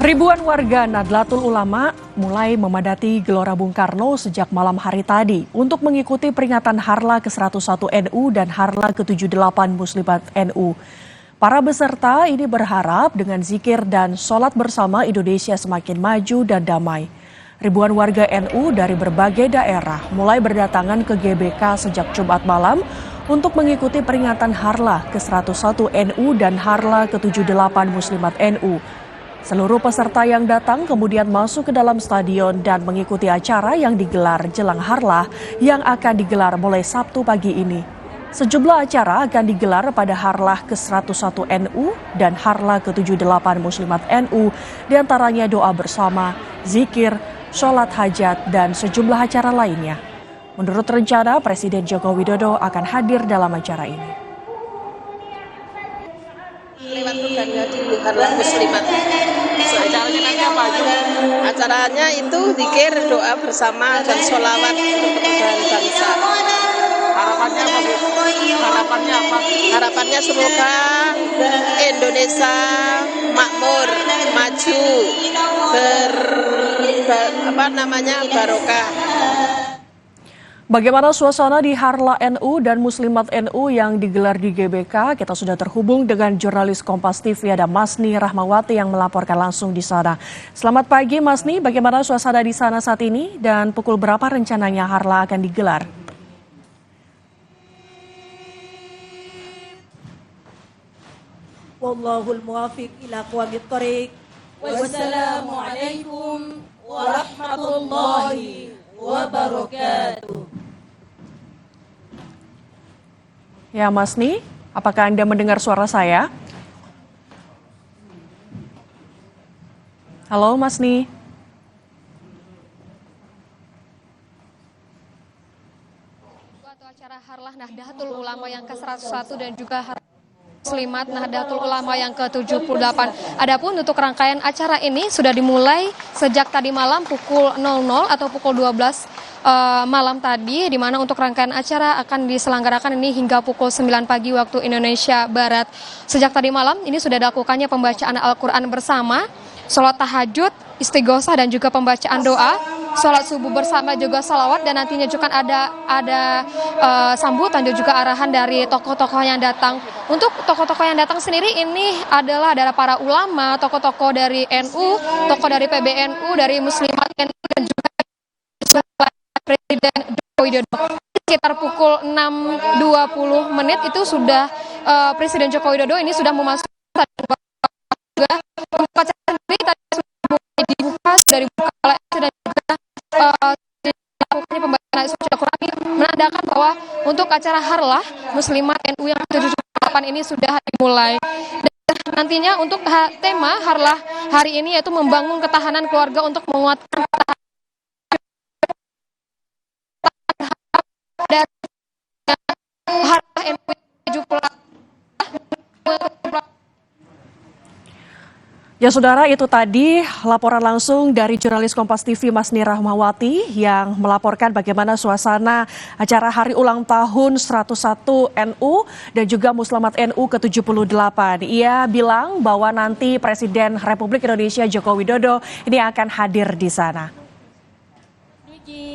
Ribuan warga Nahdlatul Ulama mulai memadati Gelora Bung Karno sejak malam hari tadi untuk mengikuti peringatan Harlah ke-101 NU dan Harlah ke-78 Muslimat NU. Para peserta ini berharap dengan zikir dan sholat bersama Indonesia semakin maju dan damai. Ribuan warga NU dari berbagai daerah mulai berdatangan ke GBK sejak Jumat malam untuk mengikuti peringatan Harlah ke-101 NU dan Harlah ke-78 Muslimat NU. Seluruh peserta yang datang kemudian masuk ke dalam stadion dan mengikuti acara yang digelar jelang Harlah yang akan digelar mulai Sabtu pagi ini. Sejumlah acara akan digelar pada Harlah ke-101 NU dan Harlah ke-78 Muslimat NU, diantaranya doa bersama, zikir, sholat hajat, dan sejumlah acara lainnya. Menurut rencana, Presiden Joko Widodo akan hadir dalam acara ini. Lewat programnya di Harlah Muslimat. Acaranya nanti apa aja? Acaranya itu zikir, doa bersama, dan sholawat untuk perubahan bangsa. Harapannya apa, Bu? Harapannya apa? Harapannya semoga Indonesia makmur, maju, barokah. Bagaimana suasana di Harlah NU dan Muslimat NU yang digelar di GBK? Kita sudah terhubung dengan jurnalis Kompas TV ada Masni Rahmawati yang melaporkan langsung di sana. Selamat pagi Masni, bagaimana suasana di sana saat ini dan pukul berapa rencananya Harlah akan digelar? Wallahul muwafiq ila aqwamit thoriq. Wassalamualaikum warahmatullahi wabarakatuh. Ya Masni, apakah Anda mendengar suara saya? Halo Masni. Suatu acara Harlah Nahdlatul Ulama yang ke-101 dan juga Muslimat Nahdlatul Ulama yang ke-78. Adapun untuk rangkaian acara ini sudah dimulai sejak tadi malam pukul 00 atau pukul 12 malam tadi, di mana untuk rangkaian acara akan diselenggarakan ini hingga pukul 9 pagi waktu Indonesia Barat. Sejak tadi malam ini sudah dilakukannya pembacaan Al-Quran bersama, sholat tahajud, istighosah dan juga pembacaan doa, sholat subuh bersama juga salawat, dan nantinya juga ada sambutan dan juga arahan dari tokoh-tokoh yang datang. Untuk tokoh-tokoh yang datang sendiri ini adalah para ulama, tokoh-tokoh dari NU, tokoh dari PBNU, dari Muslimat NU dan juga Presiden Joko Widodo. Sekitar pukul 6.20 menit itu sudah Presiden Joko Widodo ini sudah memasuki juga acara sendiri tadi sudah dibuka, sudah dibuka oleh dan juga dilakukannya pembacaan suci Al-Quran, menandakan bahwa untuk acara Harlah Muslimat NU yang ke-78 ini sudah dimulai. Dan nantinya untuk tema Harlah hari ini yaitu membangun ketahanan keluarga untuk menguatkan dan Harlah NU 78. Ya saudara, itu tadi laporan langsung dari jurnalis Kompas TV Masni Rahmawati yang melaporkan bagaimana suasana acara hari ulang tahun 101 NU dan juga Muslimat NU ke-78. Ia bilang bahwa nanti Presiden Republik Indonesia Joko Widodo ini akan hadir di sana.